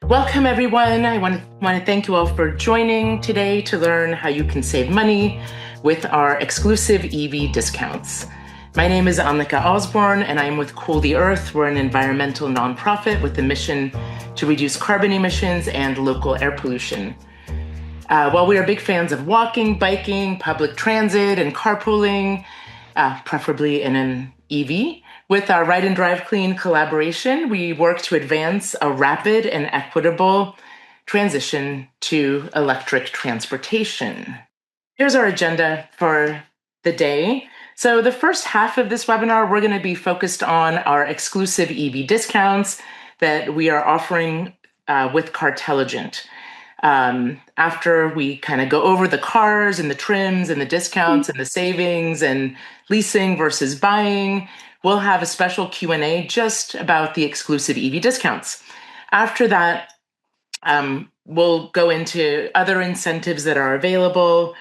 Welcome, everyone. I want to thank you all for joining today to learn how you can save money with our exclusive EV discounts. My name is Annika Osborne, and I'm with Cool the Earth. We're an environmental nonprofit with a mission to reduce carbon emissions and local air pollution. While we are big fans of walking, biking, public transit, and carpooling, preferably in an EV, with our Ride and Drive Clean collaboration, we work to advance a rapid and equitable transition to electric transportation. Here's our agenda for the day. So the first half of this webinar, we're going to be focused on our exclusive EV discounts that we are offering with Cartelligent. After we kind of go over the cars and the trims and the discounts and the savings and leasing versus buying, we'll have a special Q&A just about the exclusive EV discounts. After that, we'll go into other incentives that are available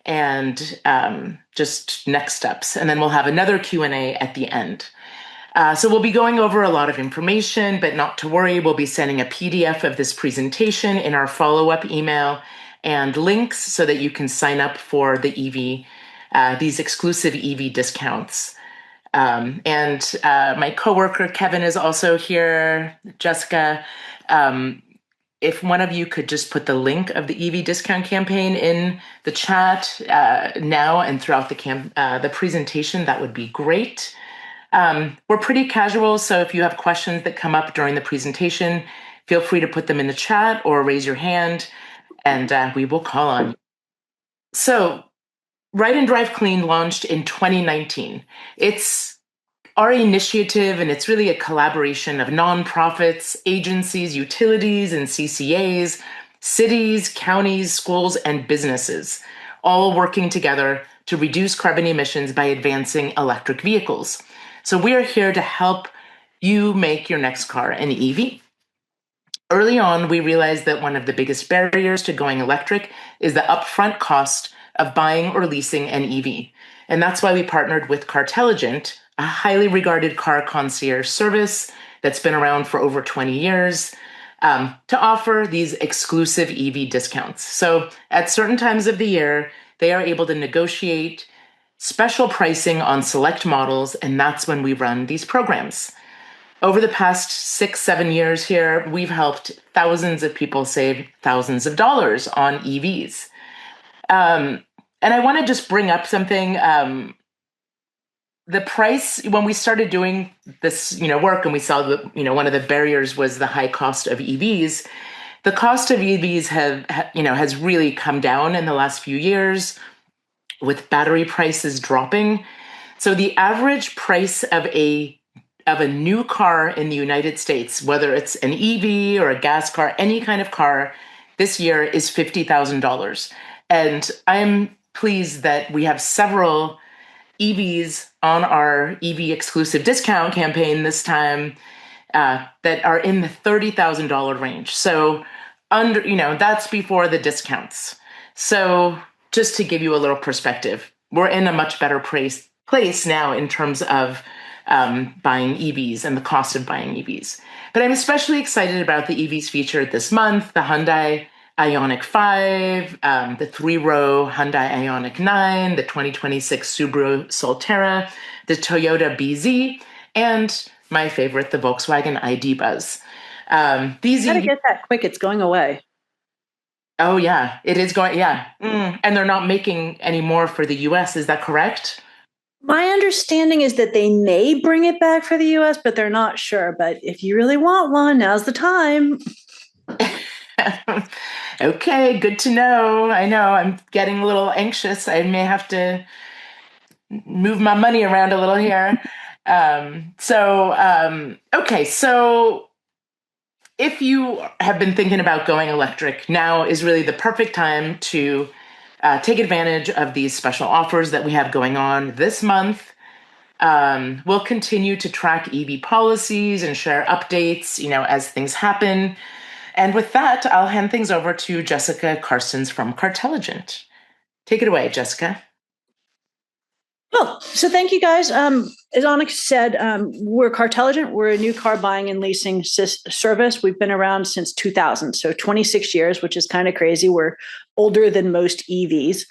and just next steps. And then we'll have another Q&A at the end. So we'll be going over a lot of information, but not to worry, we'll be sending a PDF of this presentation in our follow-up email and links so that you can sign up for the EV, these exclusive EV discounts. And my coworker, Kevin, is also here, Jessica. If one of you could just put the link of the EV discount campaign in the chat now and throughout the presentation, that would be great. We're pretty casual, so if you have questions that come up during the presentation, feel free to put them in the chat or raise your hand, and we will call on you. So, Ride and Drive Clean launched in 2019. It's our initiative, and it's really a collaboration of nonprofits, agencies, utilities, and CCAs, cities, counties, schools, and businesses, all working together to reduce carbon emissions by advancing electric vehicles. So we are here to help you make your next car an EV. Early on, we realized that one of the biggest barriers to going electric is the upfront cost of buying or leasing an EV. And that's why we partnered with Cartelligent, a highly regarded car concierge service that's been around for over 20 years, to offer these exclusive EV discounts. So at certain times of the year, they are able to negotiate special pricing on select models, and that's when we run these programs. Over the past 6-7 years here, we've helped thousands of people save thousands of dollars on EVs. And I want to just bring up something. The price, when we started doing this, work, and we saw that, one of the barriers was the high cost of EVs. The cost of EVs has really come down in the last few years, with battery prices dropping. So the average price of a new car in the United States, whether it's an EV or a gas car, any kind of car, this year is $50,000. And I'm pleased that we have several EVs on our EV exclusive discount campaign this time that are in the $30,000 range. So that's before the discounts. So just to give you a little perspective, we're in a much better place now in terms of buying EVs and the cost of buying EVs. But I'm especially excited about the EVs featured this month: the Hyundai Ioniq 5, the 3-row Hyundai Ioniq 9, the 2026 Subaru Solterra, the Toyota BZ, and my favorite, the Volkswagen ID Buzz. These gotta get that quick; it's going away. Oh, yeah, it is going, yeah. And they're not making any more for the US, is that correct? My understanding is that they may bring it back for the US, but they're not sure. But if you really want one, now's the time. Okay, good to know. I know I'm getting a little anxious. I may have to move my money around a little here. Okay, so if you have been thinking about going electric, now is really the perfect time to take advantage of these special offers that we have going on this month. We'll continue to track EV policies and share updates, as things happen. And with that, I'll hand things over to Jessica Carstens from Cartelligent. Take it away, Jessica. Well, so thank you guys. As Onyx said, we're Cartelligent. We're a new car buying and leasing service. We've been around since 2000, so 26 years, which is kind of crazy. We're older than most EVs.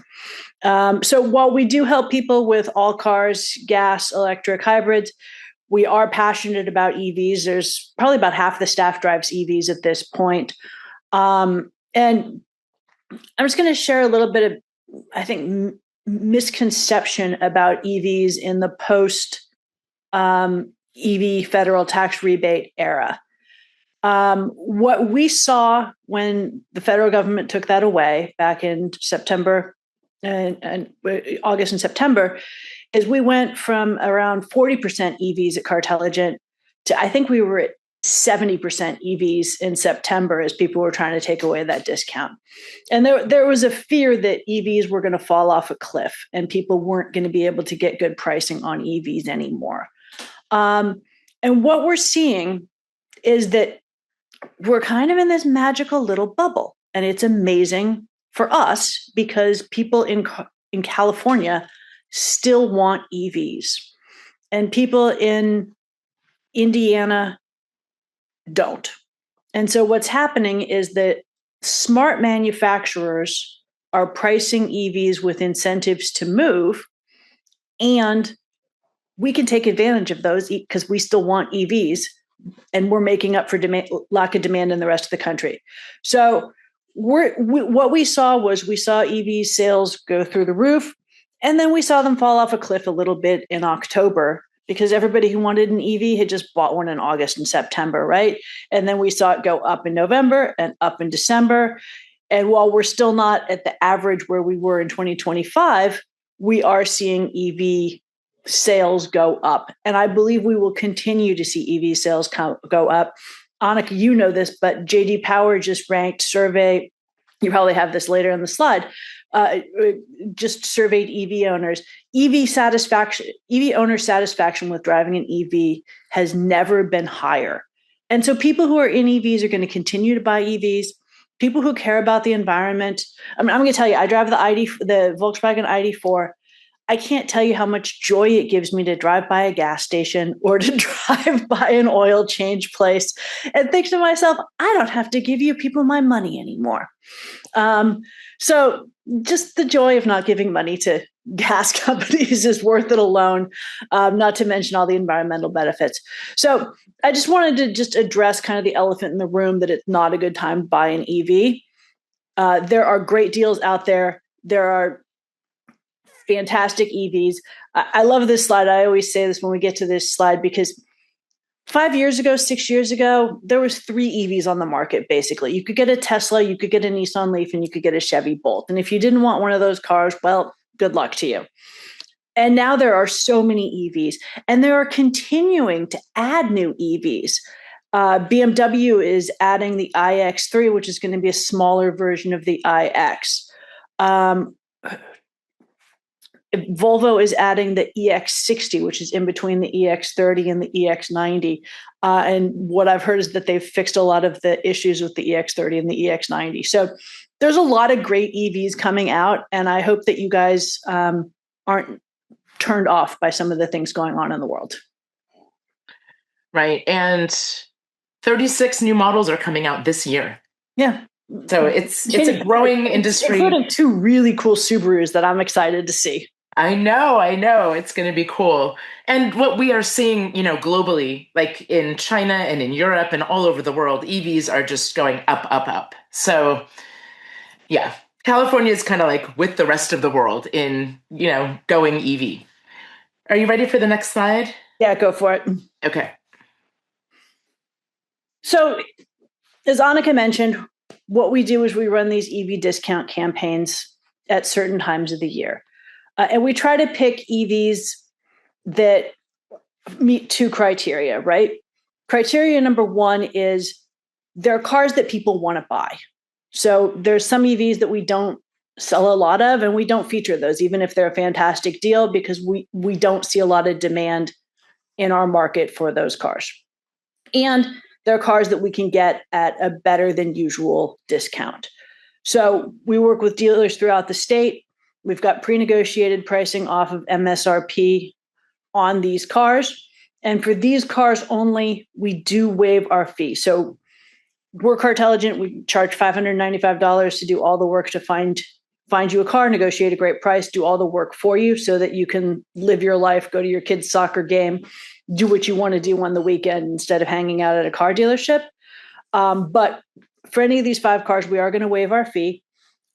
So while we do help people with all cars, gas, electric, hybrids, we are passionate about EVs. There's probably about half the staff drives EVs at this point. And I'm just going to share a little bit of, I think, misconception about EVs in the post EV federal tax rebate era. What we saw when the federal government took that away back in September and August and September is we went from around 40% EVs at Cartelligent to I think we were at 70% EVs in September as people were trying to take away that discount. And there was a fear that EVs were going to fall off a cliff and people weren't going to be able to get good pricing on EVs anymore. And what we're seeing is that we're kind of in this magical little bubble. And it's amazing for us because people in California still want EVs. And people in Indiana don't. And so what's happening is that smart manufacturers are pricing EVs with incentives to move, and we can take advantage of those because we still want EVs, and we're making up for lack of demand in the rest of the country. So what we saw EV sales go through the roof, and then we saw them fall off a cliff a little bit in October because everybody who wanted an EV had just bought one in August and September, right? And then we saw it go up in November and up in December. And while we're still not at the average where we were in 2025, we are seeing EV sales go up. And I believe we will continue to see EV sales go up. Annika, you know this, but JD Power just ranked survey. You probably have this later in the slide. Just surveyed EV owners. EV owner satisfaction with driving an EV has never been higher. And so people who are in EVs are going to continue to buy EVs. People who care about the environment. I'm going to tell you, I drive the Volkswagen ID4. I can't tell you how much joy it gives me to drive by a gas station or to drive by an oil change place and think to myself, I don't have to give you people my money anymore. So just the joy of not giving money to gas companies is worth it alone, not to mention all the environmental benefits. So I just wanted to just address kind of the elephant in the room that it's not a good time to buy an EV. There are great deals out there. There are fantastic EVs. I love this slide. I always say this when we get to this slide because 5 years ago, 6 years ago, there was 3 EVs on the market, basically. You could get a Tesla, you could get a Nissan Leaf, and you could get a Chevy Bolt. And if you didn't want one of those cars, well, good luck to you. And now there are so many EVs, and they are continuing to add new EVs. BMW is adding the iX3, which is going to be a smaller version of the iX. Volvo is adding the EX60, which is in between the EX30 and the EX90. And what I've heard is that they've fixed a lot of the issues with the EX30 and the EX90. So there's a lot of great EVs coming out, and I hope that you guys aren't turned off by some of the things going on in the world. Right. And 36 new models are coming out this year. Yeah. So it's a growing industry. Including 2 really cool Subarus that I'm excited to see. I know. It's going to be cool. And what we are seeing, globally, like in China and in Europe and all over the world, EVs are just going up, up, up. So yeah, California is kind of like with the rest of the world in, going EV. Are you ready for the next slide? Yeah, go for it. Okay. So as Annika mentioned, what we do is we run these EV discount campaigns at certain times of the year. And we try to pick EVs that meet 2 criteria, right? Criteria number 1 is they're cars that people want to buy. So there's some EVs that we don't sell a lot of, and we don't feature those, even if they're a fantastic deal, because we don't see a lot of demand in our market for those cars. And they're cars that we can get at a better than usual discount. So we work with dealers throughout the state. We've got pre-negotiated pricing off of MSRP on these cars. And for these cars only, we do waive our fee. So we're Cartelligent. We charge $595 to do all the work to find you a car, negotiate a great price, do all the work for you so that you can live your life, go to your kid's soccer game, do what you want to do on the weekend instead of hanging out at a car dealership. But for any of these 5 cars, we are going to waive our fee.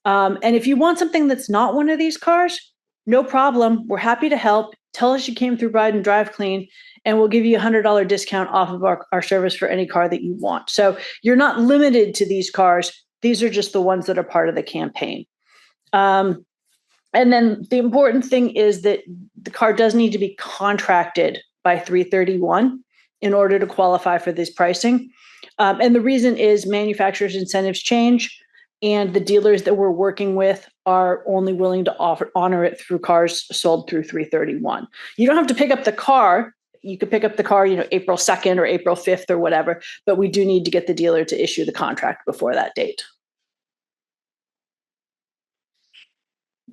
And if you want something that's not one of these cars, no problem. We're happy to help. Tell us you came through Ride and Drive Clean, and we'll give you a $100 discount off of our service for any car that you want. So you're not limited to these cars. These are just the ones that are part of the campaign. And then the important thing is that the car does need to be contracted by 3/31 in order to qualify for this pricing. And the reason is manufacturers' incentives change, and the dealers that we're working with are only willing to honor it through cars sold through 3/31. You don't have to pick up the car. You could pick up the car, April 2nd or April 5th or whatever, but we do need to get the dealer to issue the contract before that date.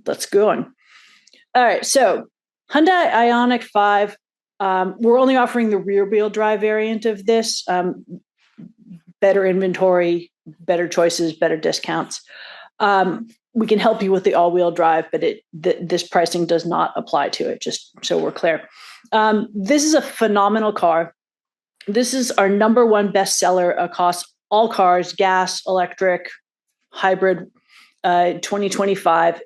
Let's go on. All right, so Hyundai Ioniq 5, we're only offering the rear-wheel drive variant of this. Better inventory, better choices, better discounts. We can help you with the all-wheel drive, but this pricing does not apply to it, just so we're clear. This is a phenomenal car. This is our #1 bestseller across all cars, gas, electric, hybrid, 2025.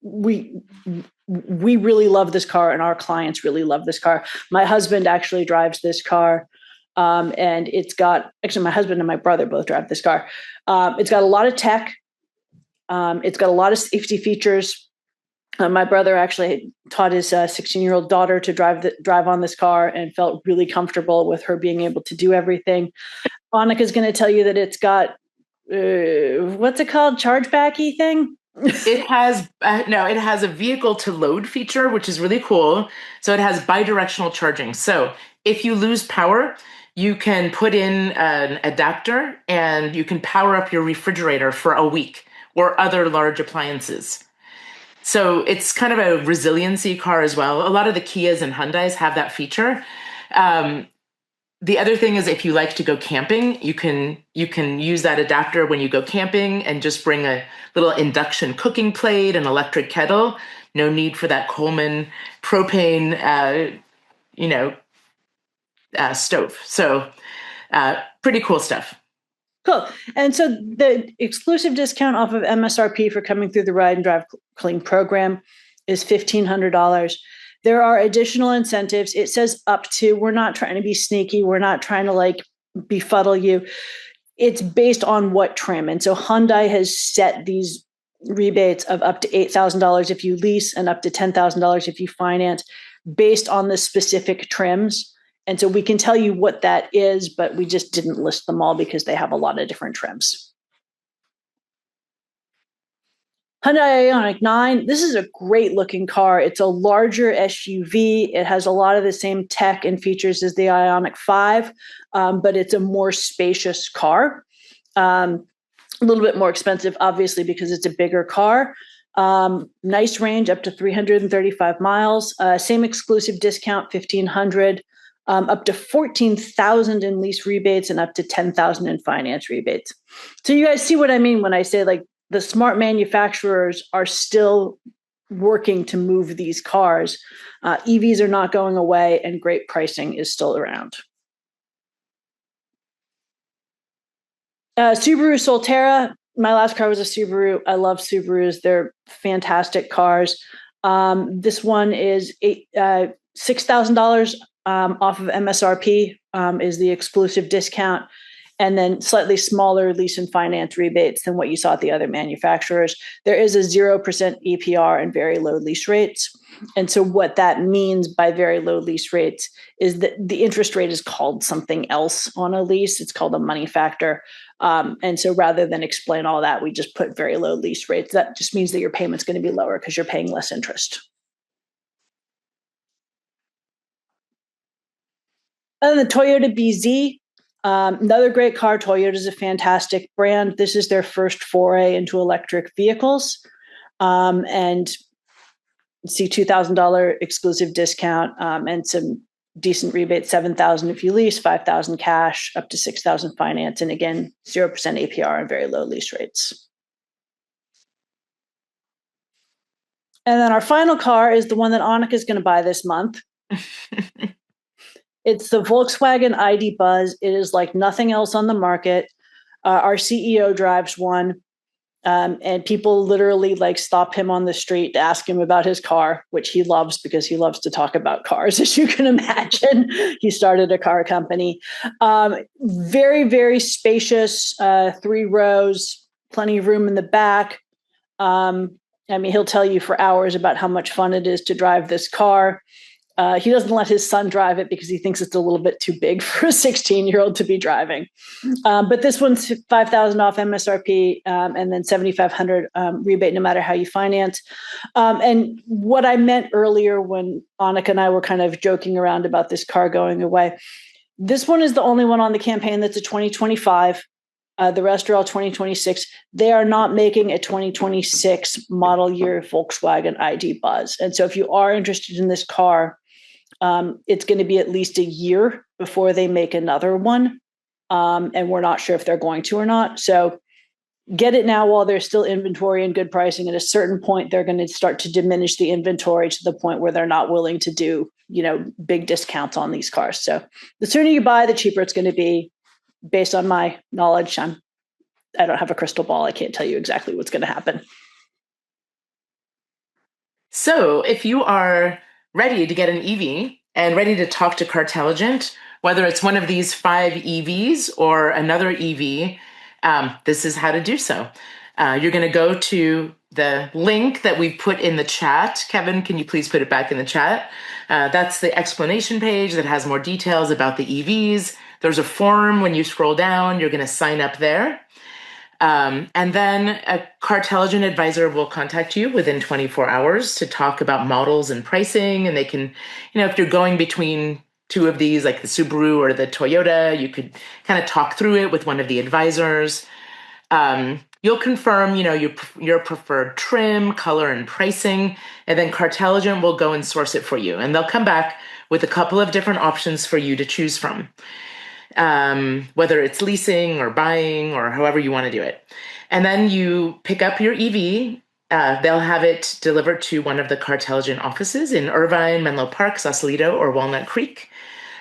We really love this car, and our clients really love this car. My husband actually drives this car. And my husband and my brother both drive this car. It's got a lot of tech. It's got a lot of safety features. My brother actually taught his 16-year-old daughter to drive on this car and felt really comfortable with her being able to do everything. Annika is going to tell you that it's got, what's it called? Chargebacky thing? It has a vehicle to load feature, which is really cool. So it has bidirectional charging. So if you lose power, you can put in an adapter and you can power up your refrigerator for a week or other large appliances. So it's kind of a resiliency car as well. A lot of the Kias and Hyundais have that feature. The other thing is if you like to go camping, you can use that adapter when you go camping and just bring a little induction cooking plate, an electric kettle. No need for that Coleman propane, stove. So pretty cool stuff. Cool. And so the exclusive discount off of MSRP for coming through the Ride and Drive Clean program is $1,500. There are additional incentives. It says up to. We're not trying to be sneaky. We're not trying to befuddle you. It's based on what trim. And so Hyundai has set these rebates of up to $8,000 if you lease and up to $10,000 if you finance based on the specific trims. And so we can tell you what that is, but we just didn't list them all because they have a lot of different trims. Hyundai Ioniq 9, this is a great looking car. It's a larger SUV. It has a lot of the same tech and features as the Ioniq 5, but it's a more spacious car. A little bit more expensive, obviously, because it's a bigger car. Nice range, up to 335 miles. Same exclusive discount, $1,500. Up to $14,000 in lease rebates and up to $10,000 in finance rebates. So you guys see what I mean when I say the smart manufacturers are still working to move these cars. EVs are not going away, and great pricing is still around. Subaru Solterra. My last car was a Subaru. I love Subarus. They're fantastic cars. This one is $6,000 off of MSRP is the exclusive discount, and then slightly smaller lease and finance rebates than what you saw at the other manufacturers. There is a 0% APR and very low lease rates. And so what that means by very low lease rates is that the interest rate is called something else on a lease. It's called a money factor. And so rather than explain all that, we just put very low lease rates. That just means that your payment's going to be lower because you're paying less interest. And the Toyota BZ, another great car. Toyota is a fantastic brand. This is their first foray into electric vehicles. and see $2,000 exclusive discount, and some decent rebates, $7,000 if you lease, $5,000 cash, up to $6,000 finance, and again, 0% APR and very low lease rates. And then our final car is the one that Annika is going to buy this month. It's the Volkswagen ID Buzz. It is like nothing else on the market. Our CEO drives one. And people literally like stop him on the street to ask him about his car, which he loves because he loves to talk about cars, as you can imagine. He started a car company. Very, very spacious, 3 rows, plenty of room in the back. I mean, he'll tell you for hours about how much fun it is to drive this car. He doesn't let his son drive it because he thinks it's a little bit too big for a 16-year-old to be driving. But this one's $5,000 off MSRP, and then $7,500 rebate no matter how you finance. And what I meant earlier when Annika and I were kind of joking around about this car going away, this one is the only one on the campaign that's a 2025. The rest are all 2026. They are not making a 2026 model year Volkswagen ID Buzz. And so if you are interested in this car, it's going to be at least a year before they make another one. And we're not sure if they're going to or not. So get it now while there's still inventory and good pricing. At a certain point, they're going to start to diminish the inventory to the point where they're not willing to do, big discounts on these cars. So the sooner you buy, the cheaper it's going to be. Based on my knowledge, I don't have a crystal ball. I can't tell you exactly what's going to happen. So if you are ready to get an EV and ready to talk to Cartelligent, whether it's one of these 5 EVs or another EV, this is how to do so. You're going to go to the link that we've put in the chat. Kevin, can you please put it back in the chat? That's the explanation page that has more details about the EVs. There's a form when you scroll down. You're going to sign up there. And then a Cartelligent advisor will contact you within 24 hours to talk about models and pricing. And they can, if you're going between 2 of these, like the Subaru or the Toyota, you could kind of talk through it with one of the advisors. You'll confirm, your preferred trim, color, and pricing, and then Cartelligent will go and source it for you. And they'll come back with a couple of different options for you to choose from. Whether it's leasing or buying or however you want to do it. And then you pick up your EV. They'll have it delivered to one of the Cartelligent offices in Irvine, Menlo Park, Sausalito, or Walnut Creek.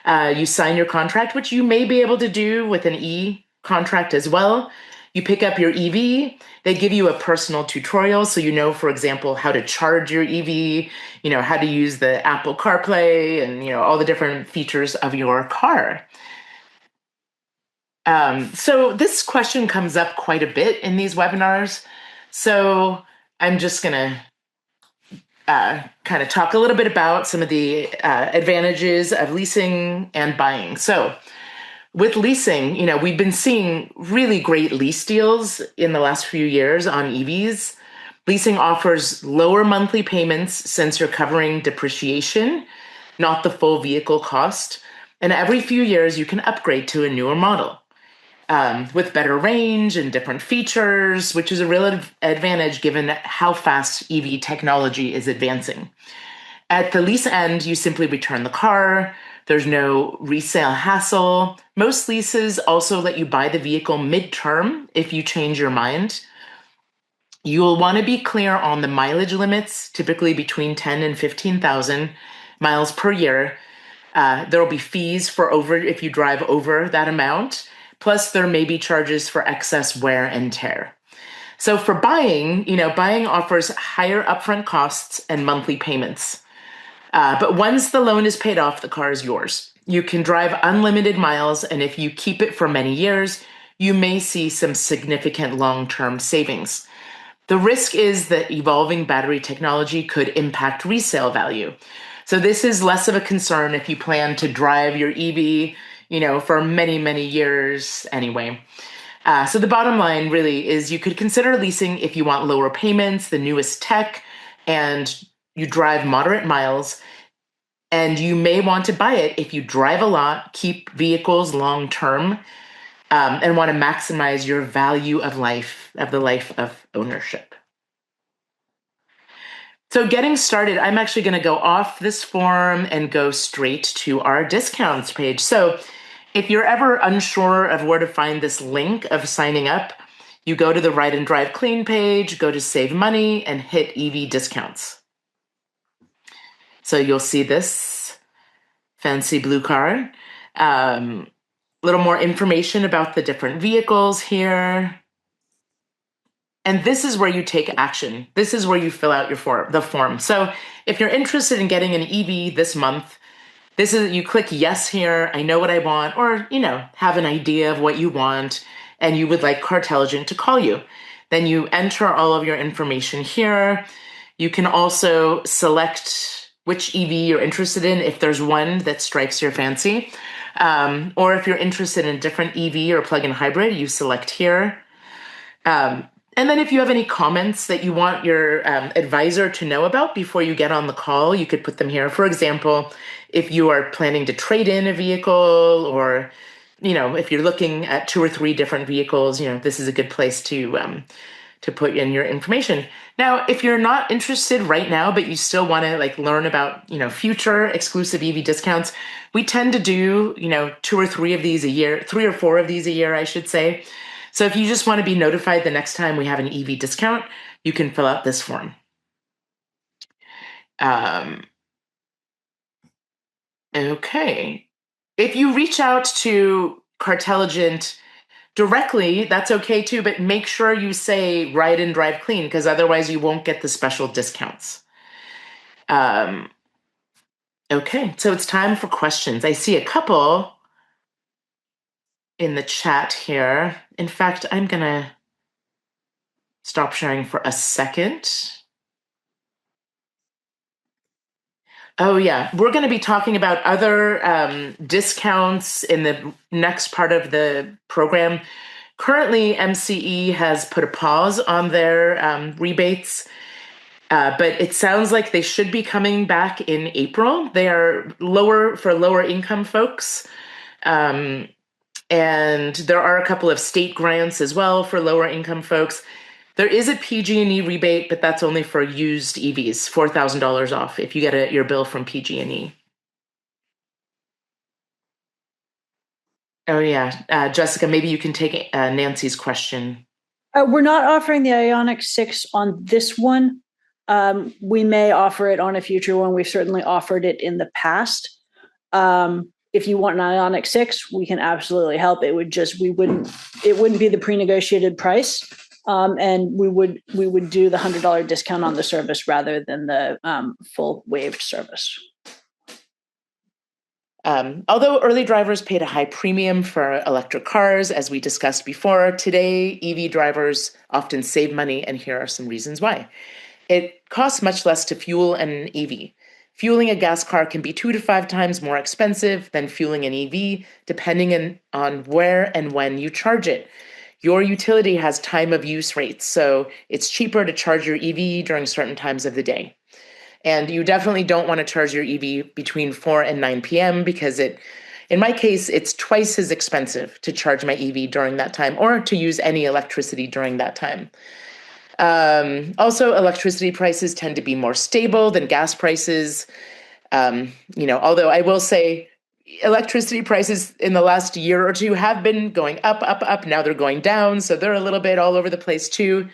You sign your contract, which you may be able to do with an e-contract as well. You pick up your EV. They give you a personal tutorial. So for example, how to charge your EV, how to use the Apple CarPlay and, all the different features of your car. So this question comes up quite a bit in these webinars. So I'm just going to kind of talk a little bit about some of the advantages of leasing and buying. So with leasing, we've been seeing really great lease deals in the last few years on EVs. Leasing offers lower monthly payments since you're covering depreciation, not the full vehicle cost. And every few years, you can upgrade to a newer model. With better range and different features, which is a real advantage given how fast EV technology is advancing. At the lease end, you simply return the car. There's no resale hassle. Most leases also let you buy the vehicle midterm if you change your mind. You'll want to be clear on the mileage limits, typically between 10 and 15,000 miles per year. There will be fees if you drive over that amount. Plus, there may be charges for excess wear and tear. So for buying, buying offers higher upfront costs and monthly payments. But once the loan is paid off, the car is yours. You can drive unlimited miles, and if you keep it for many years, you may see some significant long-term savings. The risk is that evolving battery technology could impact resale value. So this is less of a concern if you plan to drive your EV for many, many years anyway. So the bottom line really is you could consider leasing if you want lower payments, the newest tech, and you drive moderate miles. And you may want to buy it if you drive a lot, keep vehicles long term, and want to maximize your value of life, of the life of ownership. So getting started, I'm actually going to go off this form and go straight to our discounts page. So if you're ever unsure of where to find this link of signing up, you go to the Ride and Drive Clean page, go to Save Money, and hit EV discounts. So you'll see this fancy blue card. A little more information about the different vehicles here. And this is where you take action. This is where you fill out the form. So if you're interested in getting an EV this month, you click yes here. I know what I want, or, have an idea of what you want, and you would like Cartelligent to call you. Then you enter all of your information here. You can also select which EV you're interested in if there's one that strikes your fancy. Or if you're interested in a different EV or plug-in hybrid, you select here. And then if you have any comments that you want your advisor to know about before you get on the call, you could put them here. For example, if you are planning to trade in a vehicle, or, if you're looking at 2 or 3 different vehicles, this is a good place to put in your information. Now, if you're not interested right now, but you still want to learn about, future exclusive EV discounts, we tend to do, 2 or 3 of these a year, 3 or 4 of these a year, I should say. So if you just want to be notified the next time we have an EV discount, you can fill out this form. Okay. If you reach out to Cartelligent directly, that's okay too, but make sure you say Ride and Drive Clean, because otherwise you won't get the special discounts. Okay, so it's time for questions. I see a couple in the chat here. In fact, I'm going to stop sharing for a second. Oh, yeah. We're going to be talking about other discounts in the next part of the program. Currently, MCE has put a pause on their rebates, but it sounds like they should be coming back in April. They are lower for lower income folks. And there are a couple of state grants as well for lower income folks. There is a PG&E rebate, but that's only for used EVs, $4,000 off if you get your bill from PG&E. Oh, yeah. Jessica, maybe you can take Nancy's question. We're not offering the Ioniq 6 on this one. We may offer it on a future one. We've certainly offered it in the past. If you want an Ioniq 6, we can absolutely help. It wouldn't be the pre-negotiated price. And we would do the $100 discount on the service rather than the full waived service. Although early drivers paid a high premium for electric cars, as we discussed before, today EV drivers often save money, and here are some reasons why. It costs much less to fuel an EV. Fueling a gas car can be 2 to 5 times more expensive than fueling an EV, depending on where and when you charge it. Your utility has time of use rates, so it's cheaper to charge your EV during certain times of the day. And you definitely don't want to charge your EV between 4 and 9 p.m. because in my case, it's twice as expensive to charge my EV during that time or to use any electricity during that time. Also, electricity prices tend to be more stable than gas prices. Although I will say electricity prices in the last year or two have been going up, up, up. Now they're going down. So they're a little bit all over the place too.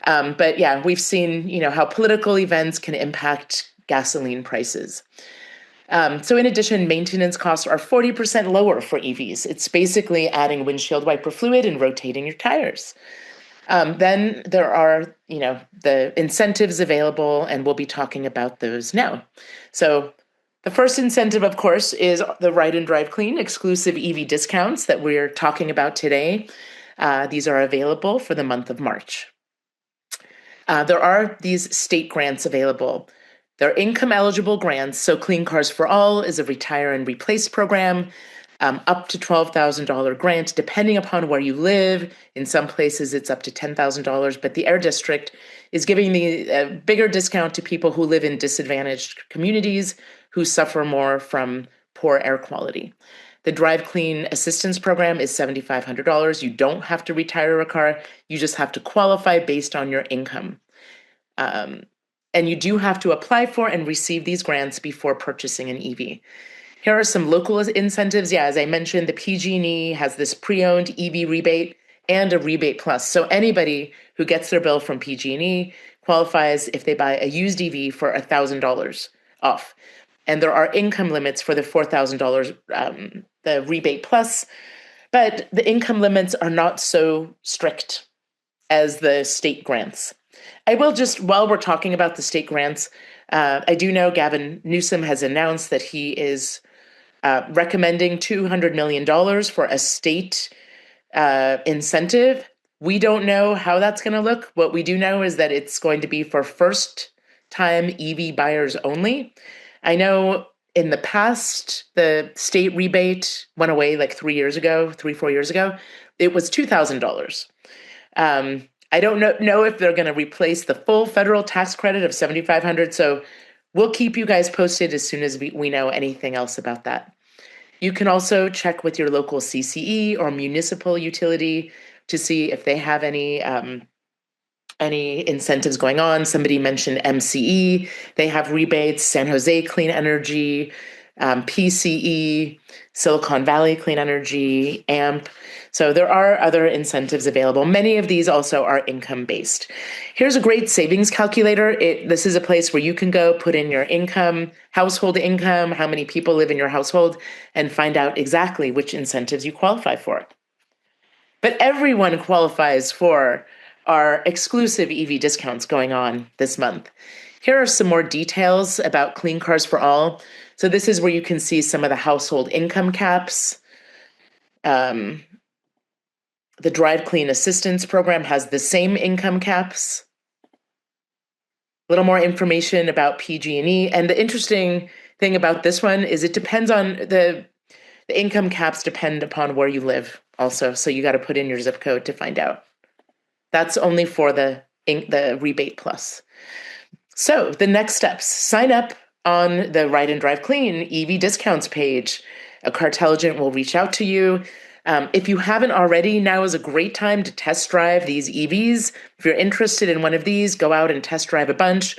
But yeah, we've seen, how political events can impact gasoline prices. So in addition, maintenance costs are 40% lower for EVs. It's basically adding windshield wiper fluid and rotating your tires. Then there are, the incentives available, and we'll be talking about those now. So the first incentive, of course, is the Ride and Drive Clean exclusive EV discounts that we're talking about today. These are available for the month of March. There are these state grants available. They're income eligible grants. So Clean Cars for All is a retire and replace program, up to $12,000 grant, depending upon where you live. In some places, it's up to $10,000, but the Air District is giving the bigger discount to people who live in disadvantaged communities who suffer more from poor air quality. The Drive Clean Assistance Program is $7,500. You don't have to retire a car. You just have to qualify based on your income. and you do have to apply for and receive these grants before purchasing an EV. Here are some local incentives. Yeah, as I mentioned, the PG&E has this pre-owned EV rebate and a rebate plus. So anybody who gets their bill from PG&E qualifies if they buy a used EV for $1,000 off. And there are income limits for the $4,000, the rebate plus, but the income limits are not so strict as the state grants. I will just, while we're talking about the state grants, I do know Gavin Newsom has announced that he is recommending $200 million for a state incentive. We don't know how that's going to look. What we do know is that it's going to be for first-time EV buyers only. I know in the past, the state rebate went away like 4 years ago. It was $2,000. I don't know if they're going to replace the full federal tax credit of $7,500. So we'll keep you guys posted as soon as we know anything else about that. You can also check with your local CCE or municipal utility to see if they have any incentives going on. Somebody mentioned MCE. They have rebates, San Jose Clean Energy, PCE, Silicon Valley Clean Energy, AMP. So there are other incentives available. Many of these also are income-based. Here's a great savings calculator. This is a place where you can go put in your income, household income, how many people live in your household, and find out exactly which incentives you qualify for. But everyone qualifies for our exclusive EV discounts going on this month. Here are some more details about Clean Cars for All. So this is where you can see some of the household income caps. The Drive Clean Assistance Program has the same income caps. A little more information about PG&E. And the interesting thing about this one is it depends on the income caps depend upon where you live also. So you got to put in your zip code to find out. That's only for the rebate plus. So the next steps, sign up on the Ride and Drive Clean EV discounts page. A Cartelligent will reach out to you. If you haven't already, now is a great time to test drive these EVs. If you're interested in one of these, go out and test drive a bunch.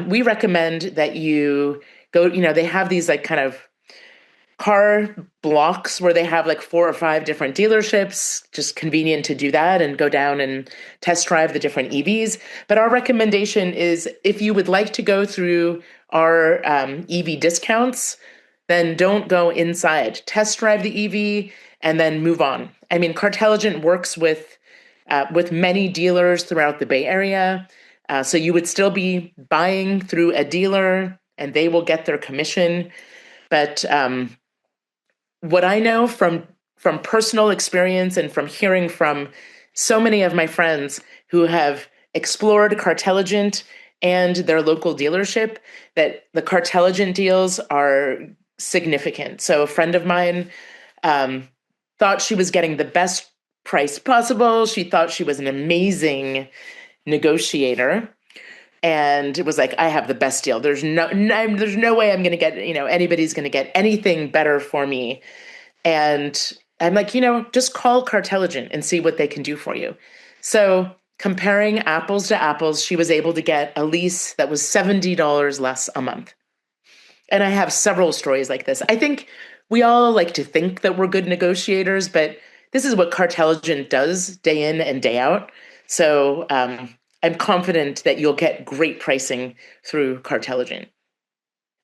We recommend that you go, they have these like kind of car blocks where they have like 4 or 5 different dealerships, just convenient to do that and go down and test drive the different EVs. But our recommendation is if you would like to go through our EV discounts, then don't go inside. Test drive the EV and then move on. I mean, Cartelligent works with many dealers throughout the Bay Area. So you would still be buying through a dealer and they will get their commission. But what I know from personal experience and from hearing from so many of my friends who have explored Cartelligent and their local dealership, that the Cartelligent deals are significant. So a friend of mine thought she was getting the best price possible. She thought she was an amazing negotiator. And it was like, I have the best deal. There's no way I'm going to get, anybody's going to get anything better for me. And I'm like, just call Cartelligent and see what they can do for you. So comparing apples to apples, she was able to get a lease that was $70 less a month. And I have several stories like this. I think we all like to think that we're good negotiators, but this is what Cartelligent does day in and day out. So I'm confident that you'll get great pricing through Cartelligent.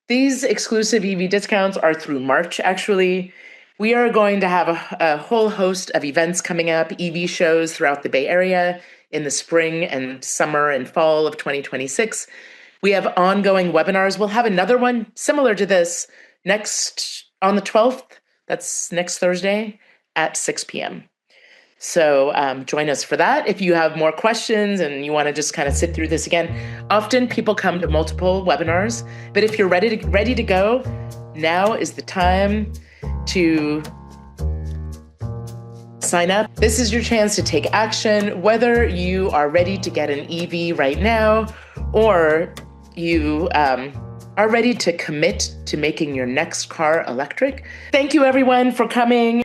These exclusive EV discounts are through March, actually. We are going to have a whole host of events coming up, EV shows throughout the Bay Area in the spring and summer and fall of 2026. We have ongoing webinars. We'll have another one similar to this on the 12th. That's next Thursday at 6 p.m. So join us for that. If you have more questions and you want to just kind of sit through this again, often people come to multiple webinars, but if you're ready to go, now is the time to sign up. This is your chance to take action, whether you are ready to get an EV right now or you are ready to commit to making your next car electric. Thank you, everyone, for coming.